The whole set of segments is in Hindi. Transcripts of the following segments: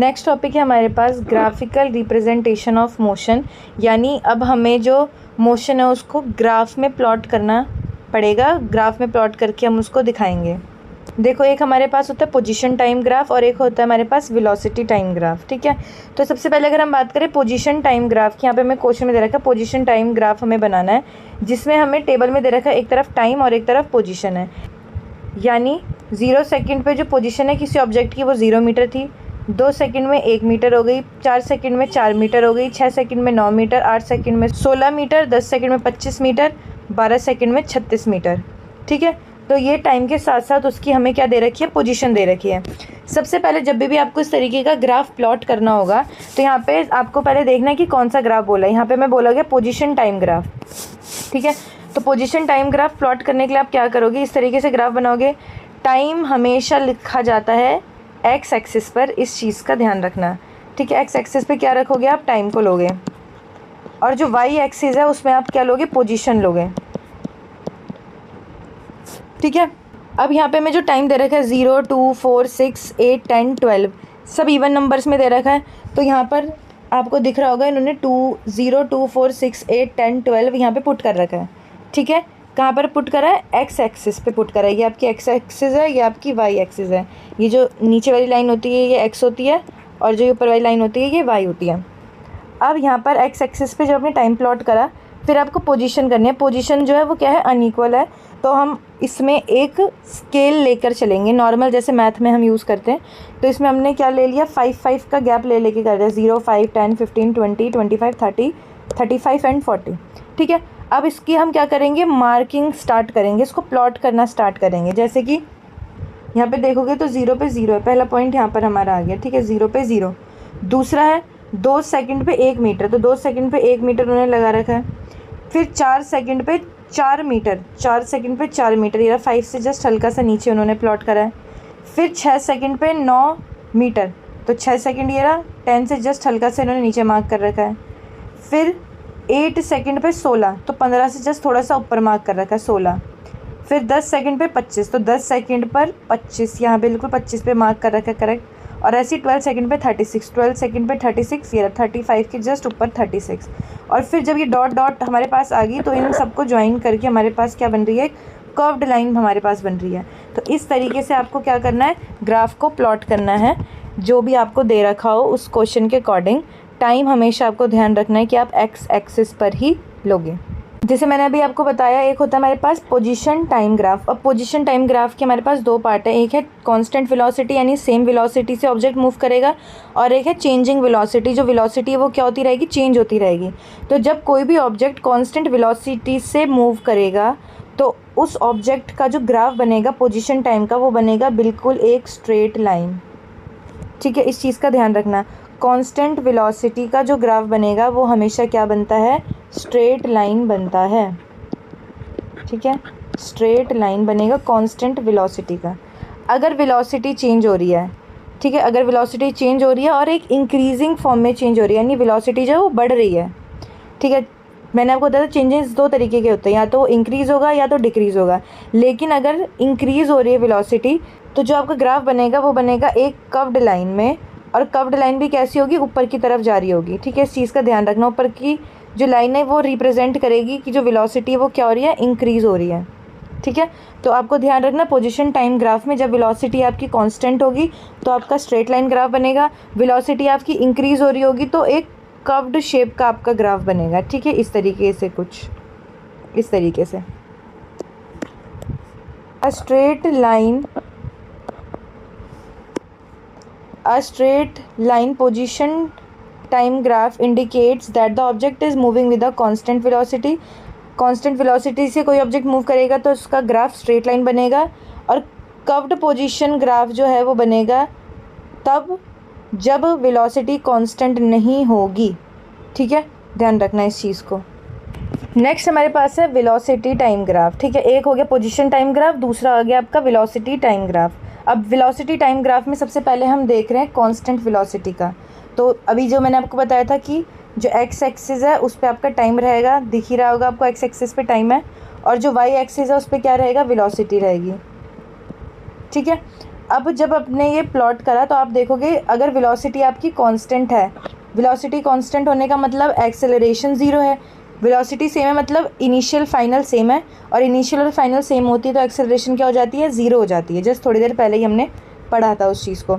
नेक्स्ट टॉपिक है हमारे पास ग्राफिकल रिप्रेजेंटेशन ऑफ मोशन, यानी अब हमें जो मोशन है उसको ग्राफ में प्लॉट करना पड़ेगा। ग्राफ में प्लॉट करके हम उसको दिखाएंगे। देखो, एक हमारे पास होता है पोजीशन टाइम ग्राफ और एक होता है हमारे पास वेलोसिटी टाइम ग्राफ। ठीक है, तो सबसे पहले अगर हम बात करें पोजीशन टाइम ग्राफ की, यहाँ पे हमें क्वेश्चन में दे रखा है पोजीशन टाइम ग्राफ हमें बनाना है, जिसमें हमें टेबल में दे रखा है एक तरफ टाइम और एक तरफ पोजीशन है। यानी 0 सेकंड पे जो पोजीशन है किसी ऑब्जेक्ट की वो 0 मीटर थी, 2 सेकंड में 1 मीटर हो गई, 4 सेकंड में 4 मीटर हो गई, 6 सेकंड में 9 मीटर, 8 सेकंड में 16 मीटर, 10 सेकंड में 25 मीटर, 12 सेकंड में 36 मीटर। ठीक है, तो ये टाइम के साथ साथ उसकी हमें क्या दे रखी है, पोजीशन दे रखी है। सबसे पहले जब भी आपको इस तरीके का ग्राफ प्लॉट करना होगा तो यहाँ पे आपको पहले देखना है कि कौन सा ग्राफ बोला है। यहाँ पे मैं बोला गया पोजीशन टाइम ग्राफ। ठीक है, तो पोजीशन टाइम ग्राफ प्लॉट करने के लिए आप क्या करोगे, इस तरीके से ग्राफ बनाओगे। टाइम हमेशा लिखा जाता है एक्स एक्सिस पर, इस चीज़ का ध्यान रखना। ठीक है, एक्स एक्सिस पे क्या रखोगे, आप टाइम को लोगे, और जो वाई एक्सिस है उसमें आप क्या लोगे, पोजीशन लोगे। ठीक है, अब यहाँ पे मैं जो टाइम दे रखा है 0, 2, 4, 6, 8, 10, 12 सब इवन नंबर्स में दे रखा है। तो यहाँ पर आपको दिख रहा होगा इन्होंने 0, 2, 4, 6, 8, 10, 12 यहाँ पे पुट कर रखा है। ठीक है, कहाँ पर पुट करा है, एक्स एक्सिस पे पुट करा है। ये आपकी एक्स एक्सिस है, ये आपकी वाई एक्सिस है। ये जो नीचे वाली लाइन होती है ये एक्स होती है और जो ऊपर वाली लाइन होती है ये वाई होती है। अब यहाँ पर एक्स एक्सिस पे जब आपने टाइम प्लॉट करा, फिर आपको पोजीशन करनी है। पोजीशन जो है वो क्या है, अनइक्वल है, तो हम इसमें एक स्केल लेकर चलेंगे, नॉर्मल जैसे मैथ में हम यूज़ करते हैं। तो इसमें हमने क्या ले लिया, 5 का गैप ले लेके कर रहे हैं, 0, 5, 10, 15, 20, 25, 30, 35 एंड 40। ठीक है, अब इसकी हम क्या करेंगे, मार्किंग स्टार्ट करेंगे, इसको प्लॉट करना स्टार्ट करेंगे। जैसे कि यहाँ पे देखोगे तो 0 पे 0 है, पहला पॉइंट यहाँ पर हमारा आ गया। ठीक है, 0 पे 0। दूसरा है 2 सेकंड पे 1 मीटर, तो 2 सेकंड पे 1 मीटर उन्होंने लगा रखा है। फिर 4 सेकंड पे 4 मीटर, 4 सेकंड पे 4 मीटर, ये 5 से जस्ट हल्का सा नीचे उन्होंने प्लॉट करा है। फिर 6 सेकंड पे 9 मीटर, तो 6 सेकंड ये रहा, 10 से जस्ट हल्का सा इन्होंने नीचे मार्क कर रखा है। फिर 8 सेकंड पे 16, तो 15 से जस्ट थोड़ा सा ऊपर मार्क कर रखा है, 16। फिर 10 सेकंड पे 25, तो 10 सेकंड पर 25, यहाँ बिल्कुल 25 पे मार्क कर रखा है, करेक्ट। और ऐसे ही 12 सेकंड पे 36, 12 सेकंड पे 36, ये 35 के जस्ट ऊपर 36। और फिर जब ये डॉट डॉट हमारे पास आ गई तो इन सबको ज्वाइन करके हमारे पास क्या बन रही है, कर्व्ड लाइन हमारे पास बन रही है। तो इस तरीके से आपको क्या करना है, ग्राफ को प्लॉट करना है जो भी आपको दे रखा हो उस क्वेश्चन के अकॉर्डिंग। टाइम हमेशा आपको ध्यान रखना है कि आप एक्स एक्सिस पर ही लोगे। जैसे मैंने अभी आपको बताया, एक होता है हमारे पास पोजीशन टाइम ग्राफ। अब पोजीशन टाइम ग्राफ के हमारे पास 2 पार्ट है, एक है कांस्टेंट वेलोसिटी यानी सेम वेलोसिटी से ऑब्जेक्ट मूव करेगा, और एक है चेंजिंग वेलोसिटी। जो वेलोसिटी है वो क्या होती रहेगी, चेंज होती रहेगी। तो जब कोई भी ऑब्जेक्ट कांस्टेंट वेलोसिटी से मूव करेगा तो उस ऑब्जेक्ट का जो ग्राफ बनेगा पोजीशन टाइम का, वो बनेगा बिल्कुल एक स्ट्रेट लाइन। ठीक है, इस चीज़ का ध्यान रखना। कांस्टेंट वेलोसिटी का जो ग्राफ बनेगा वो हमेशा क्या बनता है, स्ट्रेट लाइन बनता है। ठीक है, स्ट्रेट लाइन बनेगा कांस्टेंट वेलोसिटी का। अगर वेलोसिटी चेंज हो रही है, ठीक है, अगर वेलोसिटी चेंज हो रही है और एक इंक्रीजिंग फॉर्म में चेंज हो रही है, यानी वेलोसिटी जो है वो बढ़ रही है। ठीक है, मैंने आपको बताया चेंजेस 2 तरीके के होते हैं, या तो इंक्रीज़ होगा या तो डिक्रीज़ होगा। लेकिन अगर इंक्रीज़ हो रही है वेलोसिटी तो जो आपका ग्राफ बनेगा वो बनेगा एक कर्व्ड लाइन में, और कर्व्ड लाइन भी कैसी होगी, ऊपर की तरफ जा रही होगी। ठीक है, इस चीज़ का ध्यान रखना। ऊपर की जो लाइन है वो रिप्रेजेंट करेगी कि जो वेलोसिटी है वो क्या हो रही है, इंक्रीज़ हो रही है। ठीक है, तो आपको ध्यान रखना पोजीशन टाइम ग्राफ में जब वेलोसिटी आपकी कांस्टेंट होगी तो आपका स्ट्रेट लाइन ग्राफ बनेगा, वेलोसिटी आपकी इंक्रीज़ हो रही होगी तो एक कर्व्ड शेप का आपका ग्राफ बनेगा। ठीक है, इस तरीके से, कुछ इस तरीके से। अ straight line position time graph indicates that the object is moving with a constant velocity. constant velocity से कोई ऑब्जेक्ट मूव करेगा तो उसका ग्राफ स्ट्रेट लाइन बनेगा, और कर्व्ड पोजीशन ग्राफ जो है वो बनेगा तब जब वेलोसिटी कांस्टेंट नहीं होगी। ठीक है, ध्यान रखना इस चीज़ को। नेक्स्ट हमारे पास है वेलोसिटी टाइम ग्राफ। ठीक है, एक हो गया पोजीशन टाइम ग्राफ, दूसरा आ गया आपका वेलोसिटी टाइम ग्राफ। अब वेलोसिटी टाइम ग्राफ में सबसे पहले हम देख रहे हैं कांस्टेंट वेलोसिटी का। तो अभी जो मैंने आपको बताया था कि जो एक्स एक्सिस है उस पर आपका टाइम रहेगा, दिख ही रहा होगा आपको एक्स एक्सिस पे टाइम है, और जो वाई एक्सिस है उस पर क्या रहेगा, वेलोसिटी रहेगी। ठीक है, अब जब आपने ये प्लॉट करा तो आप देखोगे अगर वेलोसिटी आपकी कांस्टेंट है, वेलोसिटी कांस्टेंट होने का मतलब एक्सेलरेशन ज़ीरो है, वेलोसिटी सेम है मतलब इनिशियल फाइनल सेम है, और इनिशियल और फाइनल सेम होती है तो एक्सेलरेशन क्या हो जाती है, ज़ीरो हो जाती है। जस्ट थोड़ी देर पहले ही हमने पढ़ा था उस चीज़ को।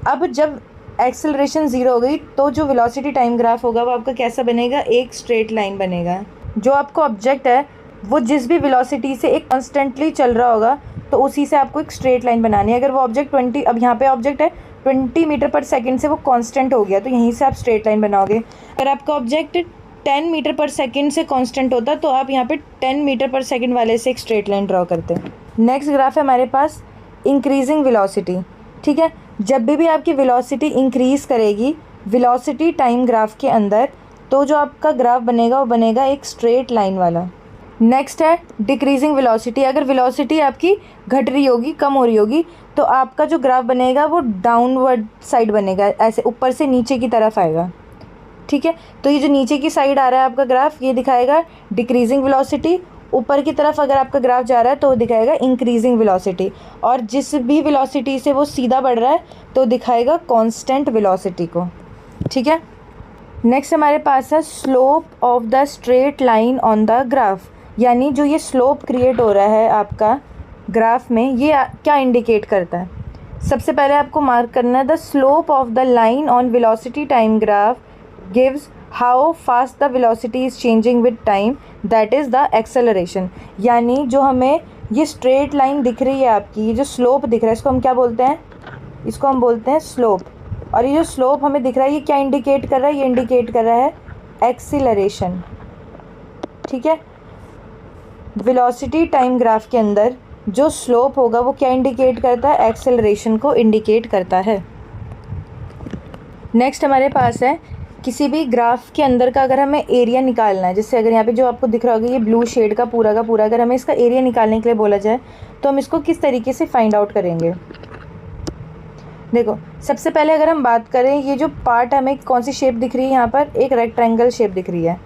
अब जब एक्सेलरेशन ज़ीरो हो गई तो जो वेलोसिटी टाइम ग्राफ होगा वो आपका कैसा बनेगा, एक स्ट्रेट लाइन बनेगा। जो आपको ऑब्जेक्ट है वो जिस भी वेलोसिटी से एक कॉन्स्टेंटली चल रहा होगा तो उसी से आपको एक स्ट्रेट लाइन बनानी है। अगर वो ऑब्जेक्ट 20, अब यहाँ पे ऑब्जेक्ट है 20 मीटर पर सेकंड से वो कांस्टेंट हो गया तो यहीं से आप स्ट्रेट लाइन बनाओगे। अगर आपका ऑब्जेक्ट 10 मीटर पर सेकंड से कांस्टेंट होता तो आप यहाँ पे 10 मीटर पर सेकंड वाले से एक स्ट्रेट लाइन ड्रॉ करते। नेक्स्ट ग्राफ है हमारे पास इंक्रीजिंग वेलोसिटी। ठीक है, जब भी आपकी वेलोसिटी इंक्रीज़ करेगी वेलोसिटी टाइम ग्राफ के अंदर तो जो आपका ग्राफ बनेगा वो बनेगा एक स्ट्रेट लाइन वाला। नेक्स्ट है डिक्रीजिंग वेलोसिटी। अगर वेलोसिटी आपकी घट रही होगी, कम हो रही होगी, तो आपका जो ग्राफ बनेगा वो डाउनवर्ड साइड बनेगा, ऐसे ऊपर से नीचे की तरफ आएगा। ठीक है, तो ये जो नीचे की साइड आ रहा है आपका ग्राफ ये दिखाएगा डिक्रीजिंग वेलोसिटी, ऊपर की तरफ अगर आपका ग्राफ जा रहा है तो वो दिखाएगा इंक्रीजिंग वेलोसिटी, और जिस भी वेलोसिटी से वो सीधा बढ़ रहा है तो दिखाएगा कांस्टेंट वेलोसिटी को। ठीक है, नेक्स्ट हमारे पास है slope of the straight line on the graph. यानी जो ये स्लोप क्रिएट हो रहा है आपका ग्राफ में ये क्या इंडिकेट करता है। सबसे पहले आपको मार्क करना है the slope of the line on velocity time graph gives how fast the velocity is changing with time, that is the acceleration. यानी जो हमें ये स्ट्रेट लाइन दिख रही है आपकी, ये जो स्लोप दिख रहा है इसको हम क्या बोलते हैं, इसको हम बोलते हैं स्लोप। और ये जो स्लोप हमें दिख रहा है ये क्या इंडिकेट कर रहा है, ये इंडिकेट कर रहा है एक्सीलरेशन। ठीक है, वेलोसिटी टाइम ग्राफ के अंदर जो स्लोप होगा वो क्या इंडिकेट करता है, एक्सेलरेशन को इंडिकेट करता है। नेक्स्ट हमारे पास है किसी भी ग्राफ के अंदर का अगर हमें एरिया निकालना है, जैसे अगर यहाँ पे जो आपको दिख रहा होगा ये ब्लू शेड का पूरा अगर हमें इसका एरिया निकालने के लिए बोला जाए तो हम इसको किस तरीके से फाइंड आउट करेंगे। देखो सबसे पहले अगर हम बात करें ये जो पार्ट हमें कौन सी शेप दिख रही है, यहाँ पर एक रेक्टेंगल शेप दिख रही है,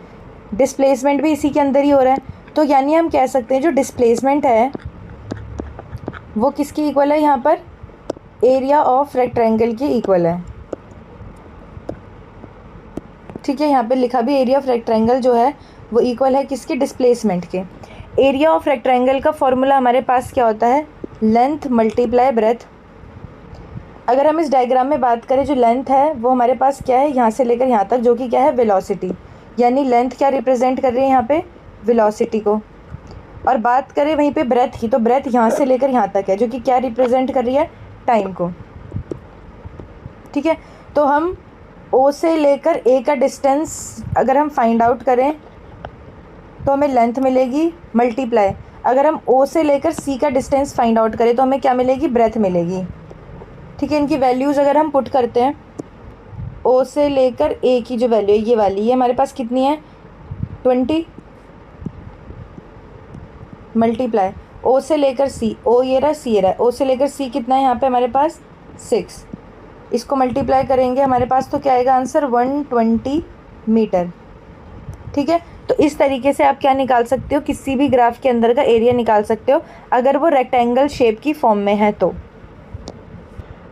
डिस्प्लेसमेंट भी इसी के अंदर ही हो रहा है, तो यानी हम कह सकते हैं जो डिस्प्लेसमेंट है वो किसकी इक्वल है, यहाँ पर एरिया ऑफ रेक्टेंगल की इक्वल है। ठीक है, यहाँ पे लिखा भी एरिया ऑफ रेक्टेंगल जो है वो इक्वल है किसके, डिस्प्लेसमेंट के। एरिया ऑफ रेक्टेंगल का फॉर्मूला हमारे पास क्या होता है, लेंथ मल्टीप्लाई ब्रेथ। अगर हम इस डायग्राम में बात करें जो लेंथ है वो हमारे पास क्या है, यहाँ से लेकर यहाँ तक, जो कि क्या है वेलोसिटी, यानी लेंथ क्या रिप्रेजेंट कर रही है यहाँ पे, वेलोसिटी को। और बात करें वहीं पे ब्रेथ की, तो ब्रेथ यहाँ से लेकर यहाँ तक है जो कि क्या रिप्रेजेंट कर रही है, टाइम को। ठीक है, तो हम ओ से लेकर ए का डिस्टेंस अगर हम फाइंड आउट करें तो हमें लेंथ मिलेगी मल्टीप्लाई, अगर हम ओ से लेकर सी का डिस्टेंस फाइंड आउट करें तो हमें क्या मिलेगी, ब्रेथ मिलेगी। ठीक है, इनकी वैल्यूज़ अगर हम पुट करते हैं, ओ से लेकर ए की जो वैल्यू है ये वाली, ये हमारे पास कितनी है 20 मल्टीप्लाई ओ से लेकर सी, ओ ये रहा सी ये रहा, ओ से लेकर सी कितना है यहाँ पे हमारे पास 6, इसको मल्टीप्लाई करेंगे हमारे पास तो क्या आएगा आंसर 120 मीटर। ठीक है, तो इस तरीके से आप क्या निकाल सकते हो, किसी भी ग्राफ के अंदर का एरिया निकाल सकते हो अगर वो रेक्टेंगल शेप की फॉर्म में है तो।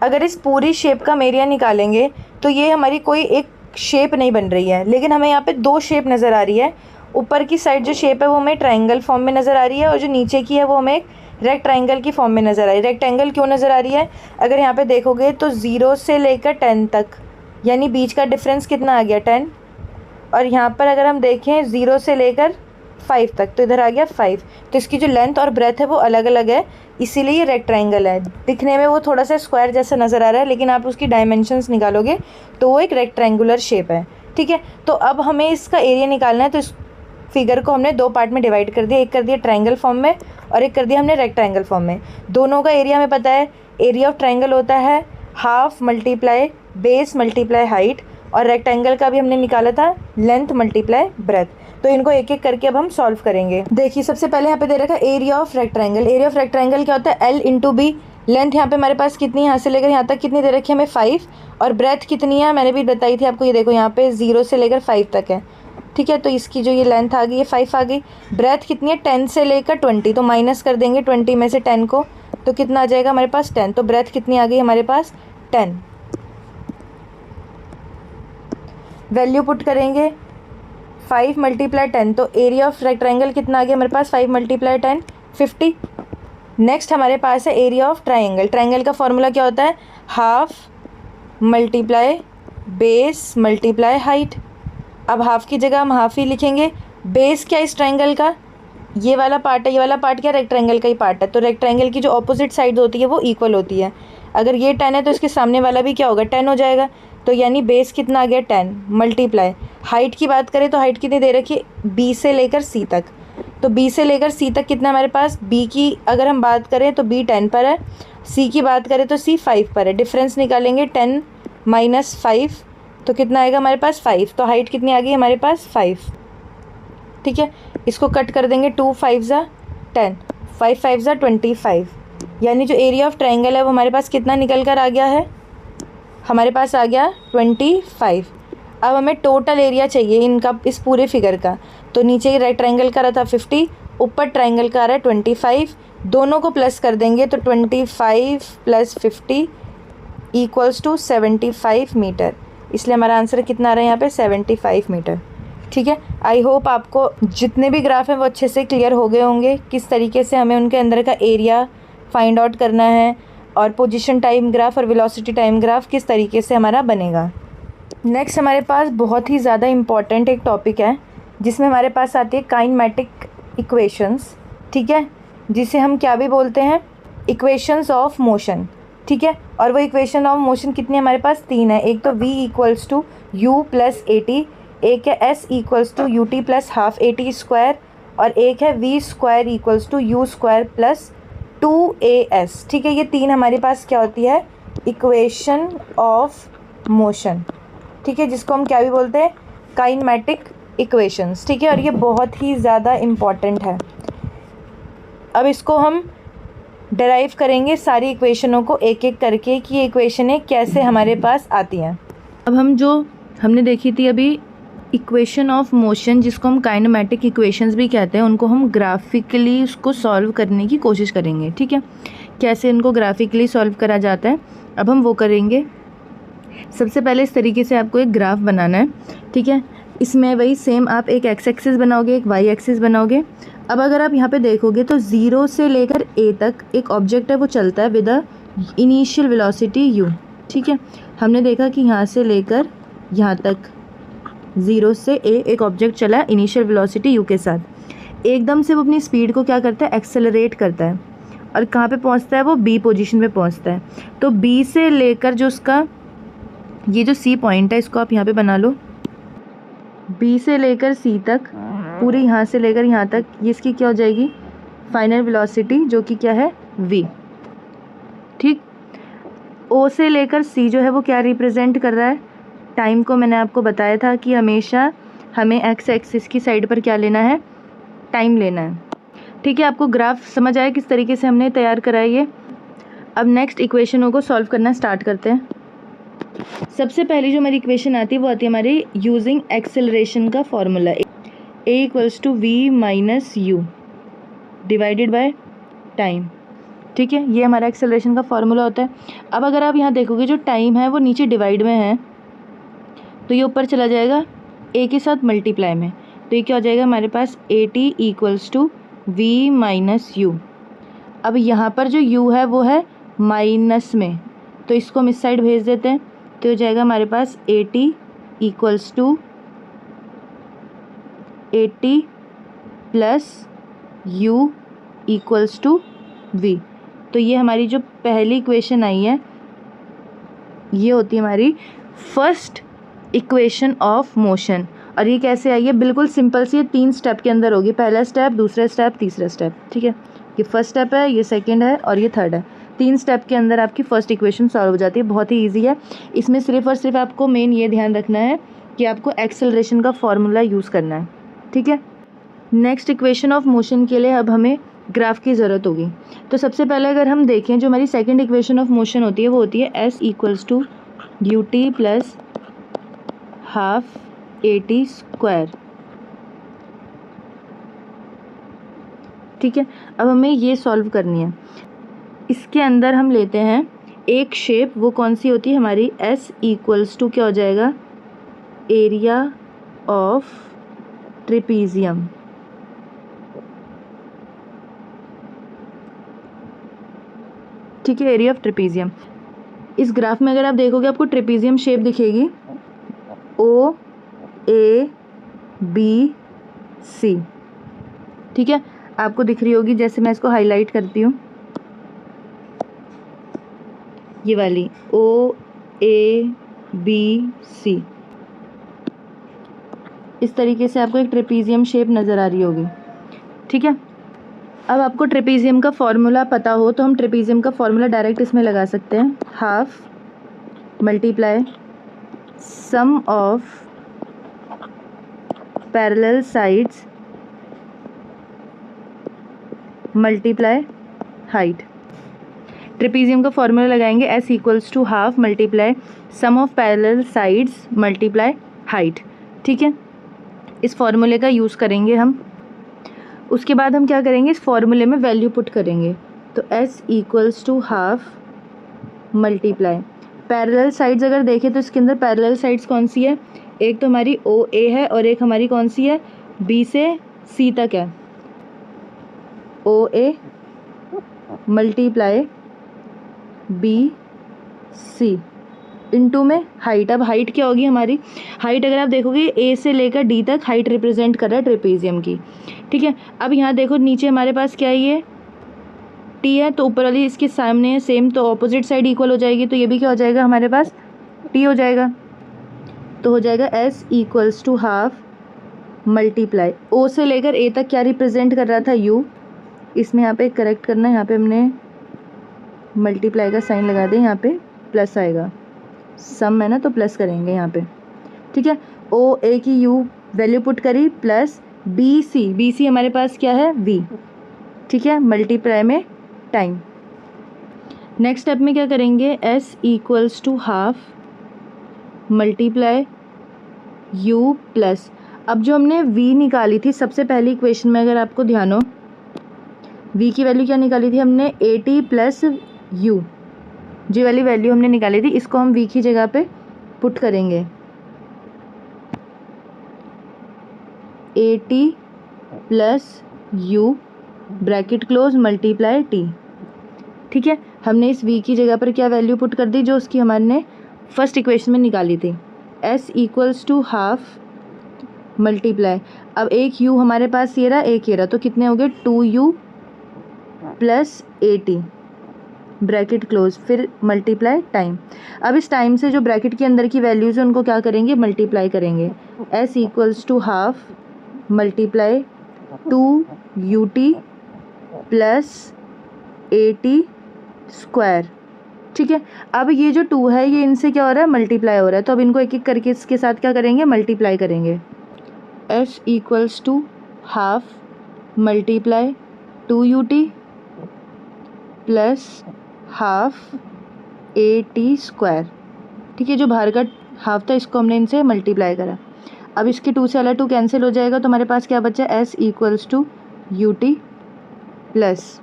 अगर इस पूरी शेप का हम एरिया निकालेंगे तो ये हमारी कोई एक शेप नहीं बन रही है, लेकिन हमें यहाँ पे दो शेप नज़र आ रही है। ऊपर की साइड जो शेप है वो हमें ट्रायंगल फॉर्म में नज़र आ रही है और जो नीचे की है वो हमें एक रेक्टेंगल की फॉर्म में नज़र आ रही है। रेक्टेंगल क्यों नज़र आ रही है, अगर यहाँ पे देखोगे तो 0 से लेकर 10 तक, यानी बीच का डिफरेंस कितना आ गया 10, और यहाँ पर अगर हम देखें 0 से लेकर 5 तक तो इधर आ गया 5, तो इसकी जो लेंथ और ब्रेथ है वो अलग अलग है, इसीलिए ये रेक्टेंगल है। दिखने में वो थोड़ा सा स्क्वायर जैसा नज़र आ रहा है, लेकिन आप उसकी डायमेंशंस निकालोगे तो वो एक रेक्टेंगुलर शेप है। ठीक है, तो अब हमें इसका एरिया निकालना है, तो इस फिगर को हमने दो पार्ट में डिवाइड कर दिया, एक कर दिया ट्रायंगल फॉर्म में और एक कर दिया हमने रेक्टेंगल फॉर्म में। दोनों का एरिया हमें पता है, एरिया ऑफ ट्रायंगल होता है half multiply base multiply height, और रेक्टेंगल का भी हमने निकाला था लेंथ मल्टीप्लाई ब्रेथ। तो इनको एक एक करके अब हम सॉल्व करेंगे। देखिए सबसे पहले यहाँ पे दे रखा है area of rectangle. Area of rectangle क्या होता है, L इंटू बी। लेंथ यहाँ पे हमारे पास कितनी है, यहाँ से लेकर यहाँ तक कितनी दे रखी है हमें 5, और ब्रेथ कितनी है मैंने भी बताई थी आपको, ये देखो यहाँ पे 0 से लेकर 5 तक है। ठीक है, तो इसकी जो ये लेंथ आ गई ये 5 आ गई। ब्रेथ कितनी है 10 से लेकर 20, तो माइनस कर देंगे 20 में से 10 को, तो कितना आ जाएगा हमारे पास 10। तो ब्रेथ कितनी आ गई हमारे पास 10। वैल्यू पुट करेंगे 5 × 10, तो एरिया ऑफ रेक्टेंगल कितना आ गया हमारे पास 5 × 10 50। नेक्स्ट हमारे पास है एरिया ऑफ ट्राइंगल। ट्राइंगल का फॉर्मूला क्या होता है, half multiply base multiply height. अब हाफ की जगह हम हाफ ही लिखेंगे। बेस क्या इस ट्राइंगल का, ये वाला पार्ट है, ये वाला पार्ट क्या रेक्टेंगल का ही पार्ट है। तो रेक्टेंगल की जो ऑपोजिट साइड होती है वो इक्वल होती है। अगर ये 10 है तो इसके सामने वाला भी क्या होगा 10 हो जाएगा। तो यानी बेस कितना आ गया 10 मल्टीप्लाई हाइट की बात करें तो हाइट कितनी दे रखी है बी से लेकर सी तक। तो बी से लेकर सी तक कितना हमारे पास, बी की अगर हम बात करें तो बी 10 पर है, सी की बात करें तो सी 5 पर है। डिफरेंस निकालेंगे 10 - 5 तो कितना आएगा हमारे पास 5। तो हाइट कितनी आ गई हमारे पास 5। ठीक है, इसको कट कर देंगे 2 × 5 = 10, 5 × 5 = 25। यानी जो एरिया ऑफ ट्राइंगल है वो हमारे पास कितना निकल कर आ गया है, हमारे पास आ गया 25। अब हमें टोटल एरिया चाहिए इनका, इस पूरे फिगर का। तो नीचे राइट ट्राइंगल का रहा था 50, ऊपर ट्राइंगल का आ रहा है 25। दोनों को प्लस कर देंगे तो 25 + 50 = 75 मीटर। इसलिए हमारा आंसर कितना आ रहा है यहाँ पे 75 मीटर। ठीक है, आई होप आपको जितने भी ग्राफ हैं वो अच्छे से क्लियर हो गए होंगे, किस तरीके से हमें उनके अंदर का एरिया फाइंड आउट करना है और पोजीशन टाइम ग्राफ और वेलोसिटी टाइम ग्राफ किस तरीके से हमारा बनेगा। नेक्स्ट हमारे पास बहुत ही ज़्यादा इम्पॉर्टेंट एक टॉपिक है जिसमें हमारे पास आती है काइनेमेटिक इक्वेशंस। ठीक है, जिसे हम क्या भी बोलते हैं, इक्वेशंस ऑफ मोशन। ठीक है, और वो इक्वेशन ऑफ मोशन कितनी हमारे पास 3 है। एक तो v = u + at, एक है s = ut + ½ at², और एक है v² = u² + 2as। ठीक है, ये 3 हमारे पास क्या होती है, इक्वेशन ऑफ मोशन। ठीक है, जिसको हम क्या भी बोलते हैं, काइनेमेटिक इक्वेशंस। ठीक है, और ये बहुत ही ज़्यादा इम्पॉर्टेंट है। अब इसको हम डेराइव करेंगे सारी इक्वेशनों को एक एक करके कि ये इक्वेशनें कैसे हमारे पास आती हैं। अब हम जो हमने देखी थी अभी इक्वेशन ऑफ मोशन, जिसको हम काइनेमेटिक इक्वेशंस भी कहते हैं, उनको हम ग्राफिकली उसको सॉल्व करने की कोशिश करेंगे। ठीक है, कैसे इनको ग्राफिकली सॉल्व करा जाता है अब हम वो करेंगे। सबसे पहले इस तरीके से आपको एक ग्राफ बनाना है। ठीक है, इसमें वही सेम आप एक एक्स एक्सिस बनाओगे, एक वाई एक्सिस बनाओगे। अब अगर आप यहाँ पे देखोगे तो 0 से लेकर a तक एक ऑब्जेक्ट है वो चलता है with a initial velocity u। ठीक है, हमने देखा कि यहाँ से लेकर यहाँ तक 0 से a एक ऑब्जेक्ट चला इनिशियल वेलोसिटी u के साथ। एकदम से वो अपनी स्पीड को क्या करता है, एक्सेलरेट करता है, और कहाँ पे पहुँचता है वो b पोजीशन पे पहुँचता है। तो b से लेकर जो उसका ये जो c पॉइंट है इसको आप यहाँ पे बना लो, b से लेकर c तक पूरी यहाँ से लेकर यहाँ तक ये इसकी क्या हो जाएगी फाइनल वेलोसिटी, जो कि क्या है v। ठीक, o से लेकर c जो है वो क्या रिप्रेजेंट कर रहा है, टाइम को। मैंने आपको बताया था कि हमेशा हमें एक्स एक्सिस की साइड पर क्या लेना है, टाइम लेना है। ठीक है, आपको ग्राफ समझ आया किस तरीके से हमने तैयार करा है ये। अब नेक्स्ट इक्वेशनों को सॉल्व करना स्टार्ट करते हैं। सबसे पहली जो हमारी इक्वेशन आती है वो आती है हमारी यूजिंग एक्सेलरेशन का formula, a = v - u divided by time. ठीक है, ये हमारा एक्सेलरेशन का फॉर्मूला होता है। अब अगर आप यहाँ देखोगे जो टाइम है वो नीचे डिवाइड में है तो ये ऊपर चला जाएगा a के साथ मल्टीप्लाई में। तो ये क्या हो जाएगा हमारे पास at = v - u। अब यहाँ पर जो u है वो है माइनस में, तो इसको हम इस साइड भेज देते हैं। तो हो जाएगा हमारे पास at = 80 + u = v। तो ये हमारी जो पहली इक्वेशन आई है ये होती है हमारी फर्स्ट इक्वेशन ऑफ मोशन। और ये कैसे आई है, बिल्कुल सिंपल सी, ये 3 स्टेप के अंदर होगी। पहला स्टेप, दूसरा स्टेप, तीसरा स्टेप। ठीक है, ये फर्स्ट स्टेप है, ये सेकंड है और ये थर्ड है। 3 स्टेप के अंदर आपकी फर्स्ट इक्वेशन सॉल्व हो जाती है। बहुत ही ईजी है। इसमें सिर्फ और सिर्फ आपको मेन ये ध्यान रखना है कि आपको एक्सेलरेशन का फॉर्मूला यूज़ करना है। ठीक है, नेक्स्ट इक्वेशन ऑफ मोशन के लिए अब हमें ग्राफ की ज़रूरत होगी। तो सबसे पहले अगर हम देखें जो हमारी सेकंड इक्वेशन ऑफ मोशन होती है वो होती है s = ut + ½ at²। ठीक है, अब हमें ये सॉल्व करनी है। इसके अंदर हम लेते हैं एक शेप, वो कौन सी होती है हमारी, S इक्वल्स टू क्या हो जाएगा, एरिया ऑफ ट्रेपीजियम। ठीक है, एरिया ऑफ ट्रेपीजियम। इस ग्राफ में अगर आप देखोगे आपको ट्रेपीजियम शेप दिखेगी, O A B C। ठीक है, आपको दिख रही होगी, जैसे मैं इसको हाईलाइट करती हूँ, ये वाली O A B C, इस तरीके से आपको एक ट्रेपीजियम शेप नज़र आ रही होगी। ठीक है, अब आपको ट्रेपीजियम का फॉर्मूला पता हो तो हम ट्रेपीजियम का फॉर्मूला डायरेक्ट इसमें लगा सकते हैं, half multiply sum of parallel sides multiply height. Trapezium का फॉर्मूला लगाएंगे, S equals to half multiply sum of parallel sides multiply height. ठीक है, इस फॉर्मूले का यूज़ करेंगे हम। उसके बाद हम क्या करेंगे, इस फॉर्मूले में वैल्यू पुट करेंगे, तो S equals to half multiply parallel sides, अगर देखें तो इसके अंदर पैरेलल साइड्स कौन सी है, एक तो हमारी OA है और एक हमारी कौन सी है, B से C तक है, OA मल्टीप्लाई BC इनटू में हाइट। अब हाइट क्या होगी हमारी, हाइट अगर आप देखोगे A से लेकर D तक हाइट रिप्रेजेंट कर रहा है ट्रेपीजियम की। ठीक है, अब यहाँ देखो नीचे हमारे पास क्या है, ये T है, तो ऊपर वाली इसके सामने है सेम, तो ऑपोजिट साइड इक्वल हो जाएगी, तो ये भी क्या हो जाएगा हमारे पास, T हो जाएगा। तो हो जाएगा S equals to half multiply O से लेकर A तक क्या रिप्रेजेंट कर रहा था, U। इसमें यहाँ पे करेक्ट करना है, यहाँ पे हमने मल्टीप्लाई का साइन लगा दें, यहाँ पे प्लस आएगा, सम है ना तो प्लस करेंगे यहाँ पे। ठीक है, OA की U वैल्यू पुट करी प्लस BC हमारे पास क्या है, V। ठीक है, मल्टीप्लाई में टाइम। नेक्स्ट स्टेप में क्या करेंगे, S equals to half multiply U plus, अब जो हमने V निकाली थी सबसे पहली इक्वेशन में, अगर आपको ध्यान हो, V की वैल्यू क्या निकाली थी हमने, AT प्लस U, जी वाली वैल्यू हमने निकाली थी, इसको हम V की जगह पे पुट करेंगे, AT plus U bracket close multiply T। ठीक है, हमने इस V की जगह पर क्या वैल्यू पुट कर दी, जो उसकी हमारे फर्स्ट इक्वेशन में निकाली थी, S equals to half multiply, अब एक U हमारे पास ये रहा, एक ये रहा, तो कितने हो गए, 2U plus AT bracket close, फिर मल्टीप्लाई टाइम। अब इस टाइम से जो ब्रैकेट के अंदर की वैल्यूज़ है उनको क्या करेंगे, मल्टीप्लाई करेंगे, S equals to half multiply 2UT plus AT square. ठीक है, अब ये जो 2 है ये इनसे क्या हो रहा है, मल्टीप्लाई हो रहा है, तो अब इनको एक एक करके इसके साथ क्या करेंगे, मल्टीप्लाई करेंगे। S equals to half multiply 2UT plus half AT square. ठीक है, जो बाहर का हाफ था इसको हमने इनसे मल्टीप्लाई करा, अब इसके 2 से वाला 2 कैंसिल हो जाएगा, तो हमारे पास क्या बचा, S equals to UT plus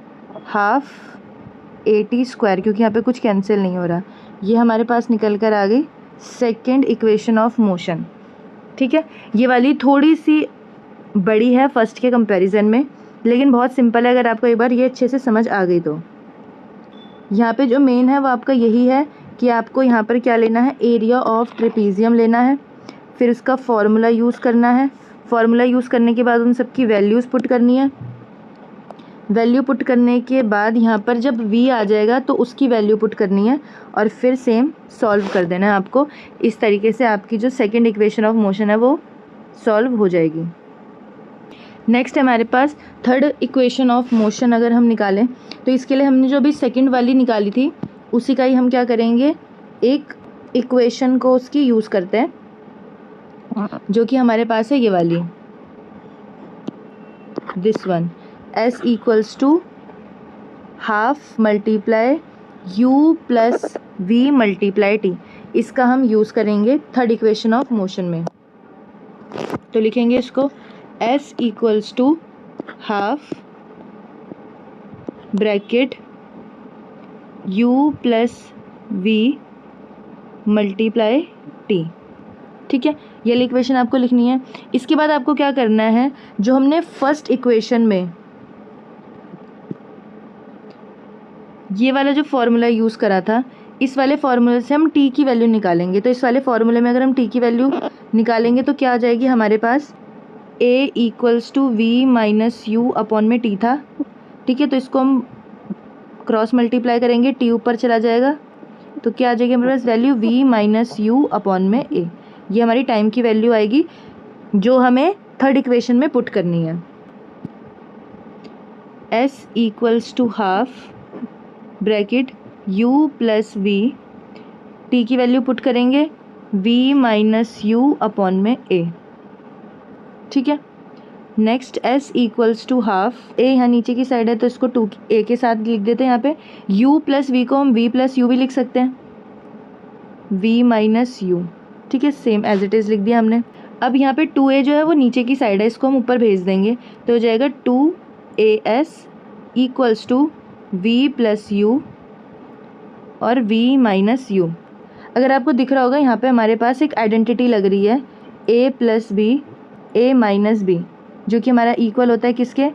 half AT square, क्योंकि यहाँ पे कुछ कैंसिल नहीं हो रहा, ये हमारे पास निकल कर आ गई सेकेंड इक्वेशन ऑफ मोशन। ठीक है, ये वाली थोड़ी सी बड़ी है फर्स्ट के कंपैरिजन में, लेकिन बहुत सिंपल है, अगर आपको एक बार ये अच्छे से समझ आ गई तो। यहाँ पे जो मेन है वो आपका यही है कि आपको यहाँ पर क्या लेना है, एरिया ऑफ ट्रेपीजियम लेना है, फिर उसका फॉर्मूला यूज़ करना है, फॉर्मूला यूज़ करने के बाद उन सब की वैल्यूज़ पुट करनी है, वैल्यू पुट करने के बाद यहाँ पर जब V आ जाएगा तो उसकी वैल्यू पुट करनी है और फिर सेम सॉल्व कर देना है आपको। इस तरीके से आपकी जो सेकंड इक्वेशन ऑफ मोशन है वो सॉल्व हो जाएगी। नेक्स्ट हमारे पास थर्ड इक्वेशन ऑफ मोशन अगर हम निकालें तो इसके लिए हमने जो अभी सेकंड वाली निकाली थी उसी का ही हम क्या करेंगे, एक इक्वेशन को उसकी यूज़ करते हैं जो कि हमारे पास है ये वाली, this one, S equals to half multiply U plus V multiply T। इसका हम यूज़ करेंगे थर्ड इक्वेशन ऑफ मोशन में, तो लिखेंगे इसको S equals to half bracket u plus v multiply t। ठीक है, ये वाली इक्वेशन आपको लिखनी है। इसके बाद आपको क्या करना है, जो हमने फर्स्ट इक्वेशन में ये वाला जो फॉर्मूला यूज़ करा था, इस वाले फॉर्मूले से हम t की वैल्यू निकालेंगे। तो इस वाले फॉर्मूले में अगर हम t की वैल्यू निकालेंगे तो क्या आ जाएगी हमारे पास, a equals to v minus u upon में t था। ठीक है, तो इसको हम क्रॉस मल्टीप्लाई करेंगे, t ऊपर चला जाएगा, तो क्या आ जाएगी हमारे पास value v minus u upon में a। ये हमारी टाइम की वैल्यू आएगी जो हमें थर्ड इक्वेशन में पुट करनी है। s equals to half bracket u plus v, t की वैल्यू पुट करेंगे v माइनस यू अपॉन में a। ठीक है, next s equals to half, a यहाँ नीचे की साइड है तो इसको a के साथ लिख देते हैं। यहाँ पे u प्लस v को हम v प्लस यू भी लिख सकते हैं, v माइनस यू। ठीक है, सेम एज इट इज़ लिख दिया हमने। अब यहाँ पे 2a जो है वो नीचे की साइड है, इसको हम ऊपर भेज देंगे तो हो जाएगा 2as equals to v plus u और v माइनस यू। अगर आपको दिख रहा होगा यहाँ पे हमारे पास एक आइडेंटिटी लग रही है a plus b a minus b, जो कि हमारा इक्वल होता है किसके,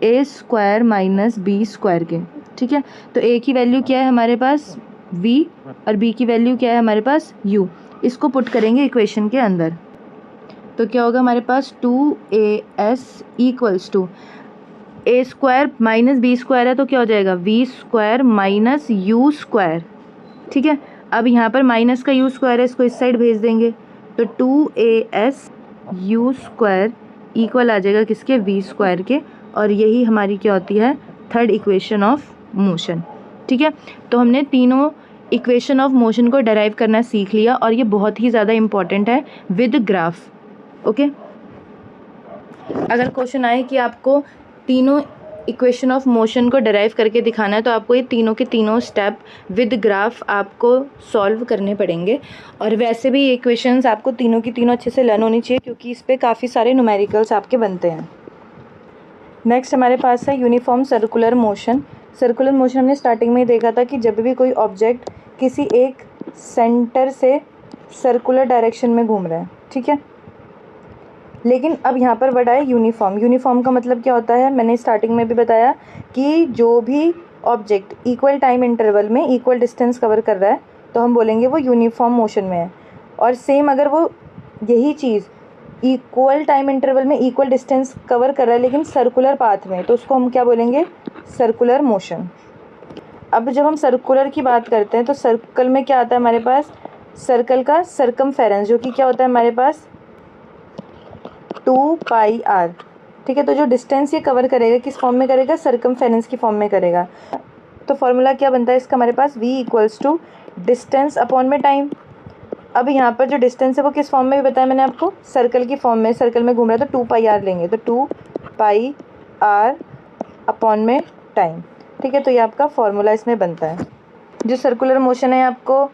a square minus b square के। ठीक है, तो a की वैल्यू क्या है हमारे पास v और b की वैल्यू क्या है हमारे पास u। इसको पुट करेंगे इक्वेशन के अंदर तो क्या होगा हमारे पास 2as equals to a square minus b square है तो क्या हो जाएगा v square minus u square. ठीक है, अब यहाँ पर माइनस का यू स्क्वायर है, इसको इस साइड भेज देंगे तो 2as यू स्क्वायर इक्वल आ जाएगा किसके, v स्क्वायर के। और यही हमारी क्या होती है, थर्ड इक्वेशन ऑफ मोशन। ठीक है, तो हमने तीनों इक्वेशन ऑफ मोशन को डेराइव करना सीख लिया और ये बहुत ही ज़्यादा इम्पॉर्टेंट है विद ग्राफ। ओके, अगर क्वेश्चन आए कि आपको तीनों इक्वेशन ऑफ मोशन को डेराइव करके दिखाना है तो आपको ये तीनों के तीनों स्टेप विद ग्राफ आपको सॉल्व करने पड़ेंगे। और वैसे भी ये इक्वेशंस आपको तीनों की तीनों अच्छे से लर्न होनी चाहिए क्योंकि इस पर काफ़ी सारे न्यूमेरिकल्स आपके बनते हैं। नेक्स्ट हमारे पास है uniform circular motion. Circular motion हमने स्टार्टिंग में ही देखा था कि जब भी कोई ऑब्जेक्ट किसी एक सेंटर से सर्कुलर डायरेक्शन में घूम रहा है। ठीक है, लेकिन अब यहाँ पर वर्ड है यूनिफॉर्म। यूनिफॉर्म का मतलब क्या होता है, मैंने स्टार्टिंग में भी बताया कि जो भी ऑब्जेक्ट इक्वल टाइम इंटरवल में इक्वल डिस्टेंस कवर कर रहा है तो हम बोलेंगे वो यूनिफॉर्म मोशन में है। और सेम अगर वो यही चीज़ इक्वल टाइम इंटरवल में इक्वल डिस्टेंस कवर कर रहा है लेकिन सर्कुलर पाथ में, तो उसको हम क्या बोलेंगे, सर्कुलर मोशन। अब जब हम सर्कुलर की बात करते हैं तो सर्कल में क्या आता है हमारे पास, सर्कल का सर्कमफेरेंस, जो कि क्या होता है हमारे पास 2πr। ठीक है, तो जो डिस्टेंस ये कवर करेगा किस फॉर्म में करेगा, सर्कमफेरेंस की फॉर्म में करेगा। तो फॉर्मूला क्या बनता है इसका हमारे पास, v equals to distance upon में टाइम। अब यहाँ पर जो डिस्टेंस है वो किस फॉर्म में भी बताया मैंने आपको, सर्कल की फॉर्म में। सर्कल में घूम रहा है तो 2πr लेंगे, तो 2πr अपॉन में टाइम। ठीक है, तो ये आपका फॉर्मूला इसमें बनता है। जो सर्कुलर मोशन है आपको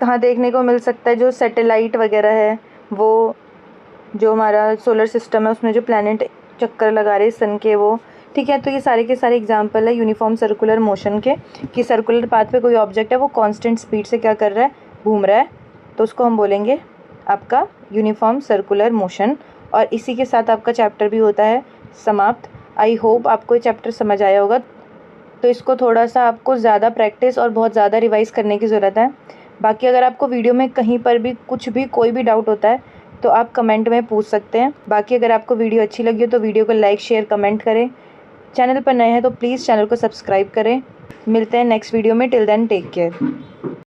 कहाँ देखने को मिल सकता है, जो सैटेलाइट वगैरह है, वो जो हमारा सोलर सिस्टम है उसमें जो प्लैनेट चक्कर लगा रहे हैं सन के, वो। ठीक है, तो ये सारे के सारे एग्जांपल है यूनिफॉर्म सर्कुलर मोशन के, कि सर्कुलर पाथ पे कोई ऑब्जेक्ट है वो कांस्टेंट स्पीड से क्या कर रहा है, घूम रहा है, तो उसको हम बोलेंगे आपका यूनिफॉर्म सर्कुलर मोशन। और इसी के साथ आपका चैप्टर भी होता है समाप्त। आई होप आपको ये चैप्टर समझ आया होगा। तो इसको थोड़ा सा आपको ज़्यादा प्रैक्टिस और बहुत ज़्यादा रिवाइज़ करने की ज़रूरत है। बाकी अगर आपको वीडियो में कहीं पर भी कुछ भी कोई भी डाउट होता है तो आप कमेंट में पूछ सकते हैं। बाकी अगर आपको वीडियो अच्छी लगी हो तो वीडियो को लाइक शेयर कमेंट करें। चैनल पर नए हैं तो प्लीज़ चैनल को सब्सक्राइब करें। मिलते हैं नेक्स्ट वीडियो में। Till then take care.